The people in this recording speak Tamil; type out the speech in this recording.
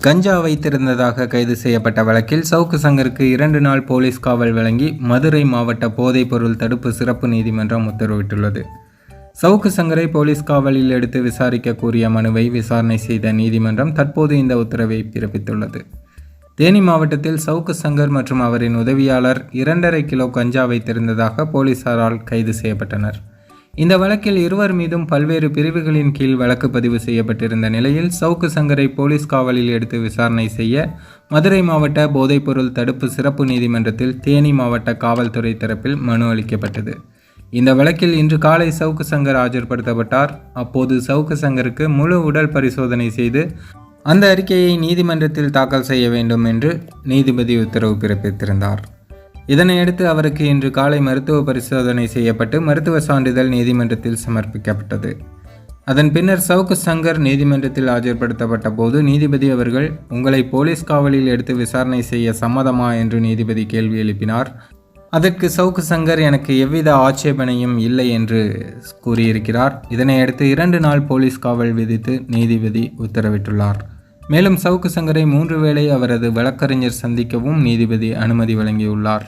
கஞ்சா வைத்திருந்ததாக கைது செய்யப்பட்ட வழக்கில் சவுக்கு சங்கருக்கு 2 நாள் போலீஸ் காவல் வழங்கி மதுரை மாவட்ட போதைப்பொருள் தடுப்பு சிறப்பு நீதிமன்றம் உத்தரவிட்டுள்ளது. சவுக்கு சங்கரை போலீஸ் காவலில் எடுத்து விசாரிக்க கூறிய மனுவை விசாரணை செய்த நீதிமன்றம் தற்போது இந்த உத்தரவை பிறப்பித்துள்ளது. தேனி மாவட்டத்தில் சவுக்கு சங்கர் மற்றும் அவரின் உதவியாளர் 2.5 கிலோ கஞ்சா வைத்திருந்ததாக போலீசாரால் கைது செய்யப்பட்டனர். இந்த வழக்கில் இருவர் மீதும் பல்வேறு பிரிவுகளின் கீழ் வழக்கு பதிவு செய்யப்பட்டிருந்த நிலையில் சவுக்கு சங்கரை போலீஸ் காவலில் எடுத்து விசாரணை செய்ய மதுரை மாவட்ட போதைப்பொருள் தடுப்பு சிறப்பு நீதிமன்றத்தில் தேனி மாவட்ட காவல்துறை தரப்பில் மனு அளிக்கப்பட்டது. இந்த வழக்கில் இன்று காலை சவுக்கு சங்கர் ஆஜர்படுத்தப்பட்டார். அப்போது சவுக்கு சங்கருக்கு முழு உடல் பரிசோதனை செய்து அந்த அறிக்கையை நீதிமன்றத்தில் தாக்கல் செய்ய வேண்டும் என்று நீதிபதி உத்தரவு பிறப்பித்திருந்தார். இதனையடுத்து அவருக்கு இன்று காலை மருத்துவ பரிசோதனை செய்யப்பட்டு மருத்துவ சான்றிதழ் நீதிமன்றத்தில் சமர்ப்பிக்கப்பட்டது. அதன் பின்னர் சவுக்கு சங்கர் நீதிமன்றத்தில் ஆஜர்படுத்தப்பட்ட போது நீதிபதி அவர்கள், உங்களை போலீஸ் காவலில் எடுத்து விசாரணை செய்ய சம்மதமா என்று நீதிபதி கேள்வி எழுப்பினார். அதற்கு சவுக்கு சங்கர், எனக்கு எவ்வித ஆட்சேபனையும் இல்லை என்று கூறியிருக்கிறார். இதனையடுத்து 2 நாள் போலீஸ் காவல் விதித்து நீதிபதி உத்தரவிட்டுள்ளார். மேலும் சவுக்கு சங்கரை 3 வேளை அவரது வழக்கறிஞர் சந்திக்கவும் நீதிபதி அனுமதி வழங்கியுள்ளார்.